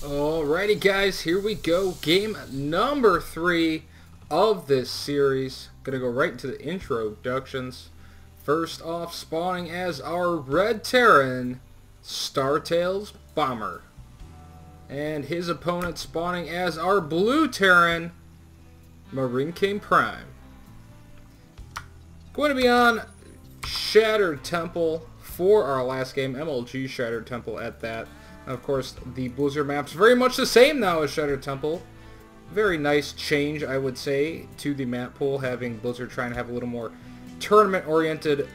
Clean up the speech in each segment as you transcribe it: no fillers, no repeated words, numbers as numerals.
Alrighty guys, here we go. Game number 3 of this series. Gonna go right into the introductions. First off, spawning as our Red Terran, Startails Bomber. And his opponent spawning as our Blue Terran, MarineKing Prime. Going to be on Shattered Temple for our last game, MLG Shattered Temple at that. Of course, the Blizzard map's very much the same now as Shattered Temple. Very nice change, I would say, to the map pool, having Blizzard trying to have a little more tournament-oriented,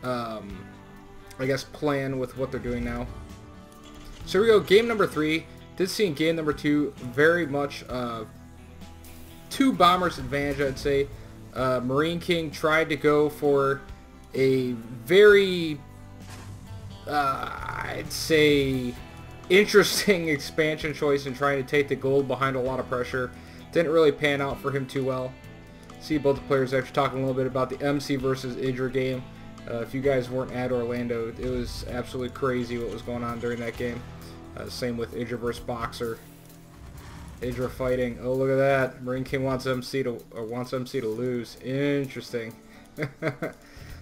I guess, plan with what they're doing now. So here we go, game number 3. Did see in game number 2 very much two bombers advantage, I'd say. MarineKing tried to go for a very I'd say interesting expansion choice in trying to take the gold behind a lot of pressure. Didn't really pan out for him too well. See both the players actually talking a little bit about the MC versus Idra game. If you guys weren't at Orlando, it was absolutely crazy what was going on during that game. Same with Idra versus Boxer. Idra fighting. Oh, look at that. MarineKing wants MC to lose. Interesting.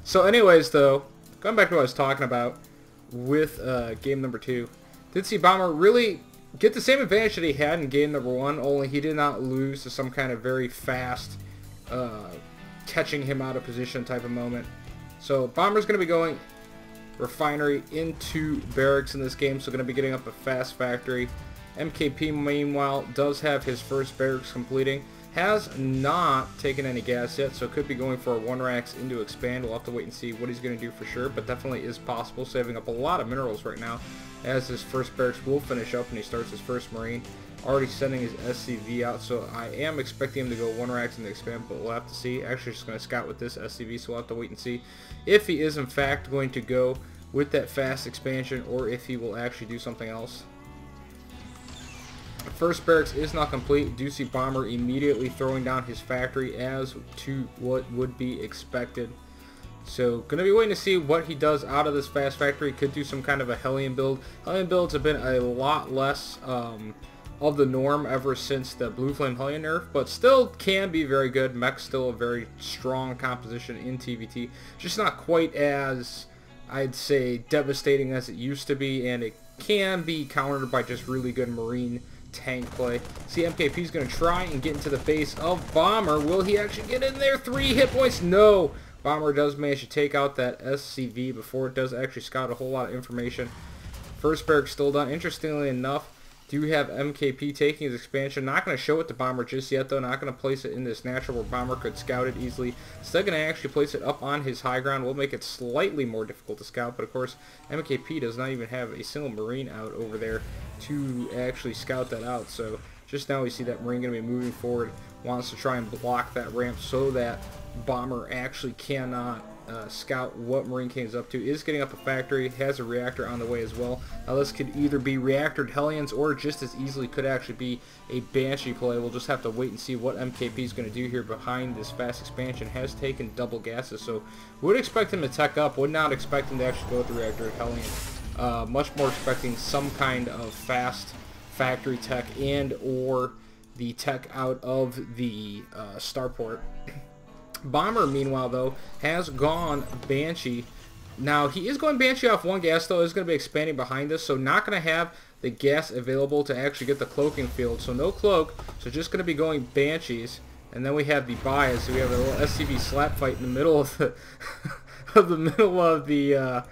So anyways, though, going back to what I was talking about with game number 2, did see Bomber really get the same advantage that he had in game number 1, only he did not lose to some kind of very fast catching him out of position type of moment. So Bomber's going to be going Refinery into Barracks in this game, so going to be getting up a fast factory. MKP, meanwhile, does have his first Barracks completing. Has not taken any gas yet, so could be going for a 1 racks into expand. We'll have to wait and see what he's going to do for sure, but definitely is possible, saving up a lot of minerals right now as his first barracks will finish up and he starts his first marine. Already sending his SCV out, so I am expecting him to go 1 racks into expand, but we'll have to see. Actually, just going to scout with this SCV, so we'll have to wait and see if he is in fact going to go with that fast expansion or if he will actually do something else. First barracks is not complete. Do see Bomber immediately throwing down his factory as to what would be expected. So gonna be waiting to see what he does out of this fast factory. Could do some kind of a Hellion build. Hellion builds have been a lot less of the norm ever since the Blue Flame Hellion nerf, but still can be very good. Mech's still a very strong composition in TVT. Just not quite as, I'd say, devastating as it used to be, and it can be countered by just really good marine tank play. See, MKP's going to try and get into the base of Bomber. Will he actually get in there? 3 hit points? No! Bomber does manage to take out that SCV before it does actually scout a whole lot of information. First barracks still done. Interestingly enough, do have MKP taking his expansion. Not going to show it to Bomber just yet, though. Not going to place it in this natural where Bomber could scout it easily. Still going to actually place it up on his high ground. Will make it slightly more difficult to scout, but of course, MKP does not even have a single marine out over there to actually scout that out. So just now we see that marine going to be moving forward. Wants to try and block that ramp so that Bomber actually cannot scout what MarineKing is up to. Is getting up a factory, has a reactor on the way as well. Now this could either be reactored Hellions or just as easily could actually be a Banshee play. We'll just have to wait and see what MKP is going to do here behind this fast expansion. Has taken double gases, so would expect him to tech up. Would not expect him to actually go with the reactored Hellion. Much more expecting some kind of fast factory tech and or the tech out of the starport. Bomber, meanwhile, though, has gone Banshee. Now, he is going Banshee off 1 gas, though. Is going to be expanding behind this, so not going to have the gas available to actually get the cloaking field. So no cloak, so just going to be going Banshees. And then we have the bias. So we have a little SCV slap fight in the middle of the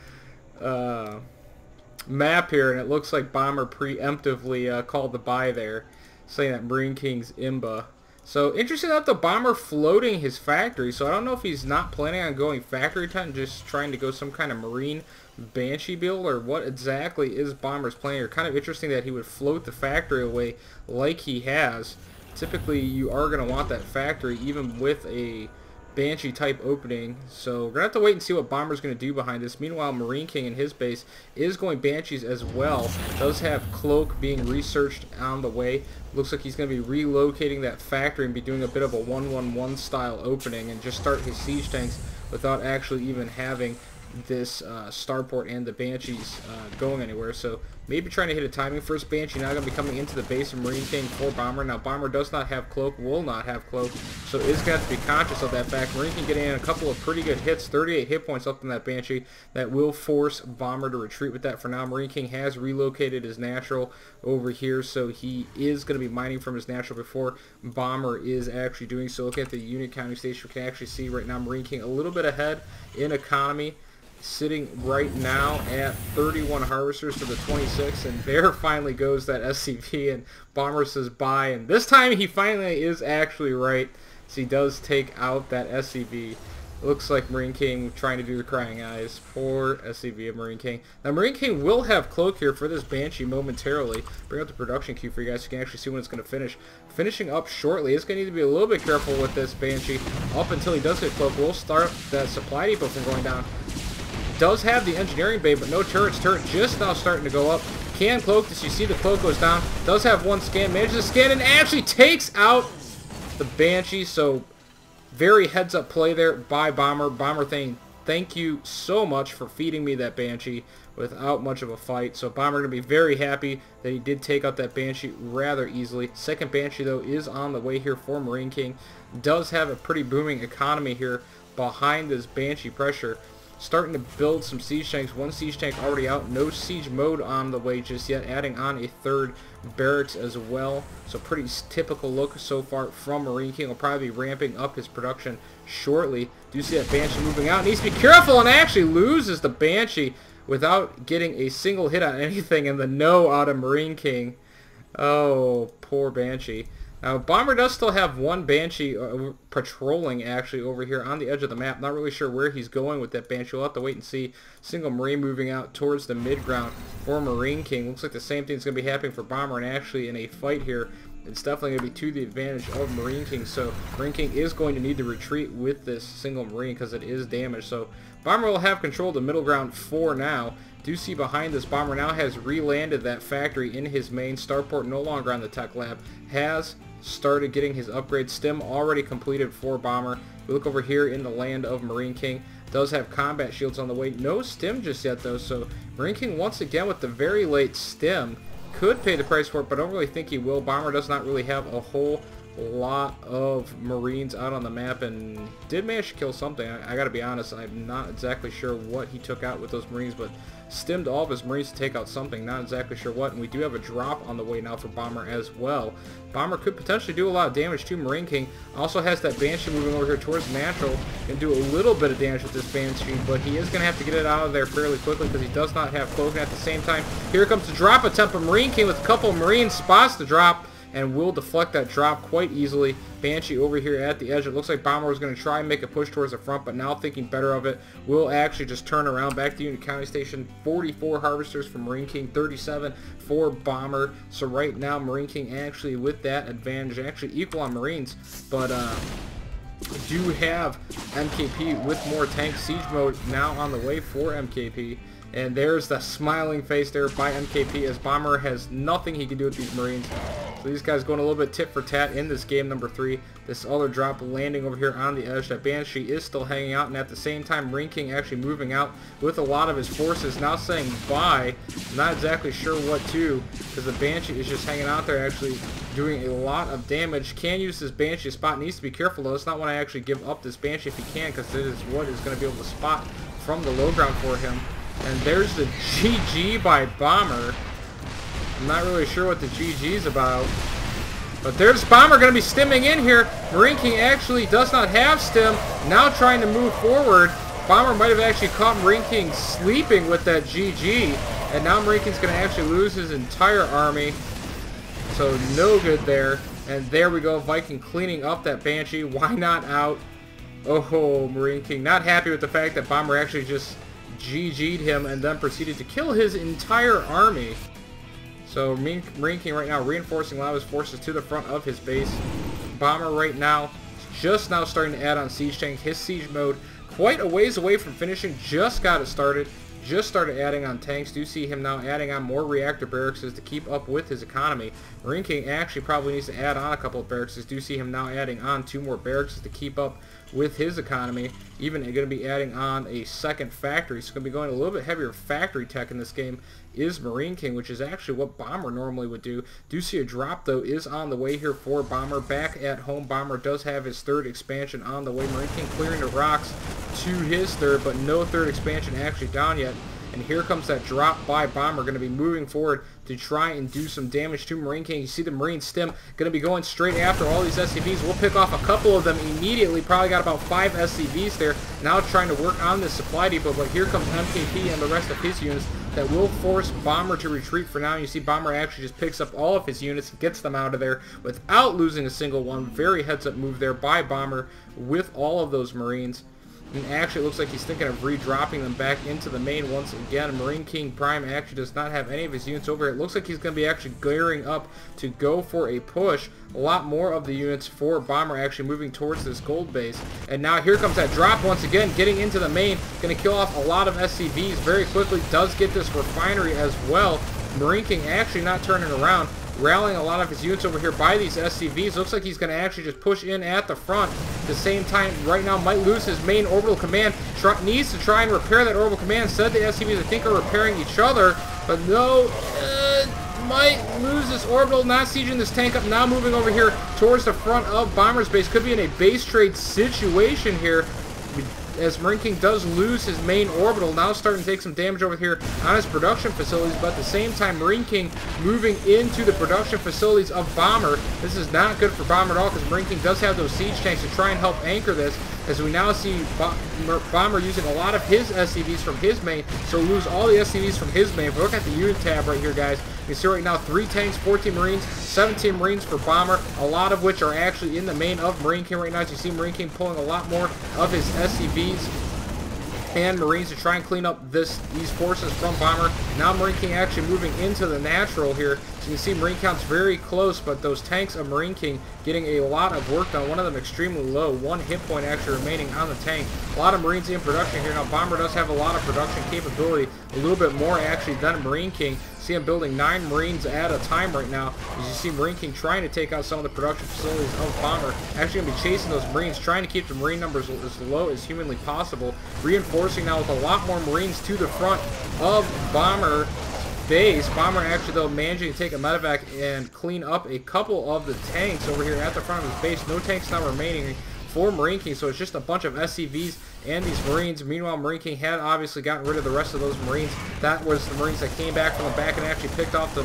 map here, and it looks like Bomber preemptively called the buy there, saying that MarineKing's imba. So interesting that the Bomber floating his factory, so I don't know if he's not planning on going factory time, just trying to go some kind of marine Banshee build, or what exactly is Bomber's plan here. Kind of interesting that he would float the factory away like he has. Typically you are going to want that factory even with a Banshee type opening, so we're going to have to wait and see what Bomber's going to do behind this. Meanwhile, MarineKing in his base is going Banshees as well. Does have Cloak being researched on the way. Looks like he's going to be relocating that factory and be doing a bit of a 1-1-1 style opening and just start his siege tanks without actually even having this starport and the Banshees going anywhere. So maybe trying to hit a timing. First Banshee now going to be coming into the base of MarineKing for Bomber. Now Bomber does not have Cloak, will not have Cloak, so is going to have to be conscious of that fact. MarineKing getting in a couple of pretty good hits, 38 hit points up in that Banshee. That will force Bomber to retreat with that for now. MarineKing has relocated his natural over here, so he is going to be mining from his natural before Bomber is actually doing so. Looking at the unit counting station, we can actually see right now MarineKing a little bit ahead in economy, sitting right now at 31 harvesters to the 26, and there finally goes that SCV, and Bomber says bye, and this time he finally is actually right, so he does take out that SCV. Looks like MarineKing trying to do the crying eyes. Poor SCV of MarineKing. Now MarineKing will have Cloak here for this Banshee momentarily. Bring up the production queue for you guys so you can actually see when it's going to finish. Finishing up shortly. It's going to need to be a little bit careful with this Banshee up until he does get Cloak. We'll start that supply depot from going down. Does have the engineering bay, but no turrets. Turret just now starting to go up. Can Cloak, as you see the Cloak goes down. Does have one scan. Manages to scan and actually takes out the Banshee. So very heads up play there by Bomber. Bomber saying thank you so much for feeding me that Banshee without much of a fight. So Bomber going to be very happy that he did take out that Banshee rather easily. Second Banshee though is on the way here for MarineKing. Does have a pretty booming economy here behind this Banshee pressure. Starting to build some siege tanks. One siege tank already out. No siege mode on the way just yet. Adding on a third barracks as well. So pretty typical look so far from MarineKing. Will probably be ramping up his production shortly. Do you see that Banshee moving out? Needs to be careful and actually loses the Banshee without getting a single hit on anything, and the no out of MarineKing. Oh, poor Banshee. Now, Bomber does still have one Banshee patrolling, actually, over here on the edge of the map. Not really sure where he's going with that Banshee. We'll have to wait and see. Single Marine moving out towards the mid-ground for MarineKing. Looks like the same thing's going to be happening for Bomber, and actually in a fight here, it's definitely going to be to the advantage of MarineKing. So MarineKing is going to need to retreat with this single Marine because it is damaged. So Bomber will have control of the middle ground for now. Do see behind this, Bomber now has re-landed that factory in his main. Starport no longer on the tech lab. Has started getting his upgrade. Stim already completed for Bomber. We look over here in the land of MarineKing. Does have combat shields on the way. No Stim just yet though, so MarineKing once again with the very late Stim. Could pay the price for it, but I don't really think he will. Bomber does not really have a whole lot of Marines out on the map, and did manage to kill something. I gotta be honest, I'm not exactly sure what he took out with those Marines, but stimmed all of his Marines to take out something. Not exactly sure what, and we do have a drop on the way now for Bomber as well. Bomber could potentially do a lot of damage to MarineKing. Also has that Banshee moving over here towards natural, and do a little bit of damage with this Banshee, but he is going to have to get it out of there fairly quickly because he does not have Cloak. At the same time, here comes the drop attempt of MarineKing with a couple of Marines, spots the drop, and will deflect that drop quite easily. Banshee over here at the edge. It looks like Bomber was going to try and make a push towards the front, but now thinking better of it, will actually just turn around back to Unit County Station. 44 harvesters for MarineKing, 37 for Bomber. So right now, MarineKing actually with that advantage, actually equal on Marines, but do have MKP with more tank. Siege mode now on the way for MKP. And there's the smiling face there by MKP as Bomber has nothing he can do with these Marines. So these guys going a little bit tit for tat in this game number 3. This other drop landing over here on the edge. That Banshee is still hanging out, and at the same time MarineKing actually moving out with a lot of his forces. Now saying bye. Not exactly sure what to, because the Banshee is just hanging out there actually doing a lot of damage. Can use this Banshee spot. Needs to be careful though. It's not want to actually give up this Banshee if he can, because it is what is going to be able to spot from the low ground for him. And there's the GG by Bomber. I'm not really sure what the GG's about. But there's Bomber going to be stimming in here. MarineKing actually does not have stim. Now trying to move forward. Bomber might have actually caught MarineKing sleeping with that GG. And now MarineKing's going to actually lose his entire army. So no good there. And there we go. Viking cleaning up that Banshee. Why not out? Oh, MarineKing not happy with the fact that Bomber actually just GG'd him and then proceeded to kill his entire army. So MarineKing right now reinforcing a lot of his forces to the front of his base. Bomber right now just now starting to add on siege tank. His siege mode quite a ways away from finishing. Just got it started. just started adding on tanks. Do see him now adding on more reactor barracks to keep up with his economy. MarineKing actually probably needs to add on a couple of barracks. Do see him now adding on 2 more barracks to keep up with his economy. Even going to be adding on a second factory. So going to be going a little bit heavier factory tech in this game is MarineKing, which is actually what Bomber normally would do. Do see a drop though is on the way here for Bomber. Back at home, Bomber does have his 3rd expansion on the way. MarineKing clearing the rocks to his 3rd, but no 3rd expansion actually down yet. And here comes that drop by Bomber, going to be moving forward to try and do some damage to MarineKing. You see the Marine Stim going to be going straight after all these SCVs. We'll pick off a couple of them immediately. Probably got about 5 SCVs there. Now trying to work on this supply depot, but here comes MKP and the rest of his units that will force Bomber to retreat for now. You see Bomber actually just picks up all of his units and gets them out of there without losing a single one. Very heads-up move there by Bomber with all of those Marines. And actually it looks like he's thinking of redropping them back into the main once again. MarineKing Prime actually does not have any of his units over here. It looks like he's going to be actually gearing up to go for a push. A lot more of the units for Bomber actually moving towards this gold base. And now here comes that drop once again, getting into the main. Going to kill off a lot of SCVs very quickly. Does get this refinery as well. MarineKing actually not turning around, rallying a lot of his units over here by these SCVs. Looks like he's going to actually just push in at the front. At the same time, right now, might lose his main orbital command. Needs to try and repair that orbital command. Instead, the SCVs, I think, are repairing each other. But no, might lose this orbital. Not sieging this tank up. Now moving over here towards the front of Bomber's base. Could be in a base trade situation here, as MarineKing does lose his main orbital. Now starting to take some damage over here on his production facilities, but at the same time MarineKing moving into the production facilities of Bomber. This is not good for Bomber at all, because MarineKing does have those siege tanks to try and help anchor this, as we now see Bomber using a lot of his SCVs from his main, so lose all the SCVs from his main. If we look at the unit tab right here, guys, you see right now 3 tanks, 14 Marines, 17 Marines for Bomber, a lot of which are actually in the main of MarineKing right now. As you see MarineKing pulling a lot more of his SCVs and Marines to try and clean up these forces from Bomber. Now MarineKing actually moving into the natural here. So you can see Marine count's very close, but those tanks of MarineKing getting a lot of work done. One of them extremely low. 1 hit point actually remaining on the tank. A lot of Marines in production here. Now Bomber does have a lot of production capability, a little bit more actually than MarineKing. See him building 9 Marines at a time right now. As you see MarineKing trying to take out some of the production facilities of Bomber. Actually going to be chasing those Marines, trying to keep the Marine numbers as low as humanly possible. Reinforcing now with a lot more Marines to the front of Bomber base. Bomber actually though managing to take a medevac and clean up a couple of the tanks over here at the front of his base. No tanks now remaining for MarineKing, so it's just a bunch of SCVs and these Marines. Meanwhile, MarineKing had obviously gotten rid of the rest of those Marines. That was the Marines that came back from the back and actually picked off the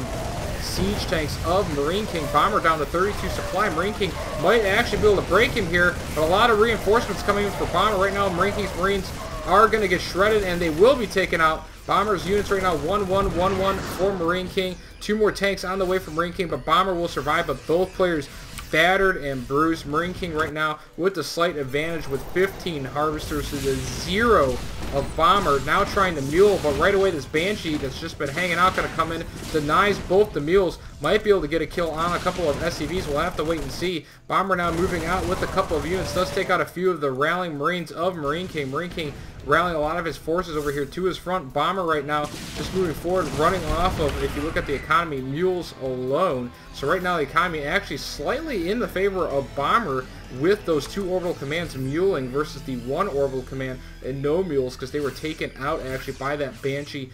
siege tanks of MarineKing. Bomber down to 32 supply. MarineKing might actually be able to break him here, but a lot of reinforcements coming in for Bomber right now. MarineKing's Marines are going to get shredded, and they will be taken out. Bomber's units right now 1-1-1-1 for MarineKing. 2 more tanks on the way from MarineKing, but Bomber will survive, but both players battered and bruised. MarineKing right now with the slight advantage with 15 harvesters to the 0 of Bomber. Now trying to mule, but right away this Banshee that's just been hanging out going to come in, denies both the mules. Might be able to get a kill on a couple of SCVs. We'll have to wait and see. Bomber now moving out with a couple of units. Does take out a few of the rallying Marines of MarineKing. MarineKing rallying a lot of his forces over here to his front. Bomber right now just moving forward, running off of, if you look at the economy, mules alone. So right now the economy actually slightly in the favor of Bomber, with those 2 orbital commands muling versus the 1 orbital command and no mules, because they were taken out actually by that Banshee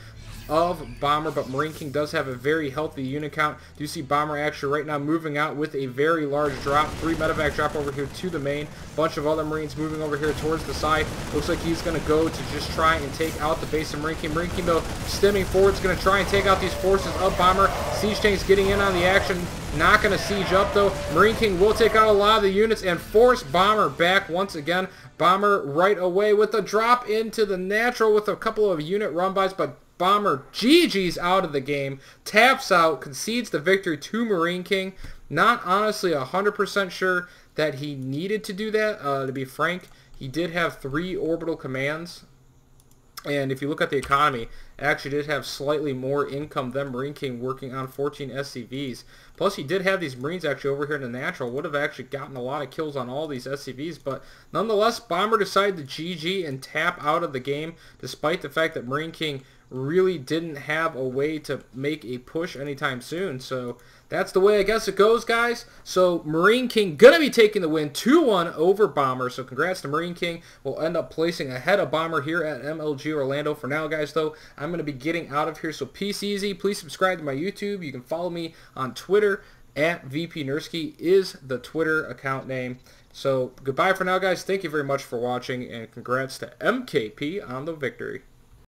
of Bomber. But MarineKing does have a very healthy unit count. Do you see Bomber actually right now moving out with a very large drop. 3 medevac drop over here to the main. Bunch of other Marines moving over here towards the side. Looks like he's going to go to just try and take out the base of MarineKing. MarineKing though stemming forward is going to try and take out these forces of Bomber. Siege tanks getting in on the action. Not going to siege up though. MarineKing will take out a lot of the units and force Bomber back once again. Bomber right away with a drop into the natural with a couple of unit run-bys, but Bomber GG's out of the game, taps out, concedes the victory to MarineKing. Not honestly 100% sure that he needed to do that, to be frank. He did have 3 orbital commands, and if you look at the economy, it actually did have slightly more income than MarineKing, working on 14 SCVs. Plus, he did have these Marines actually over here in the natural. Would have actually gotten a lot of kills on all these SCVs, but nonetheless, Bomber decided to GG and tap out of the game, despite the fact that MarineKing really didn't have a way to make a push anytime soon. So that's the way I guess it goes, guys. So MarineKing going to be taking the win 2-1 over Bomber. So congrats to MarineKing. We'll end up placing ahead of Bomber here at MLG Orlando. For now, guys, though, I'm going to be getting out of here. So peace easy. Please subscribe to my YouTube. You can follow me on Twitter. At VP Nursky is the Twitter account name. So goodbye for now, guys. Thank you very much for watching, and congrats to MKP on the victory.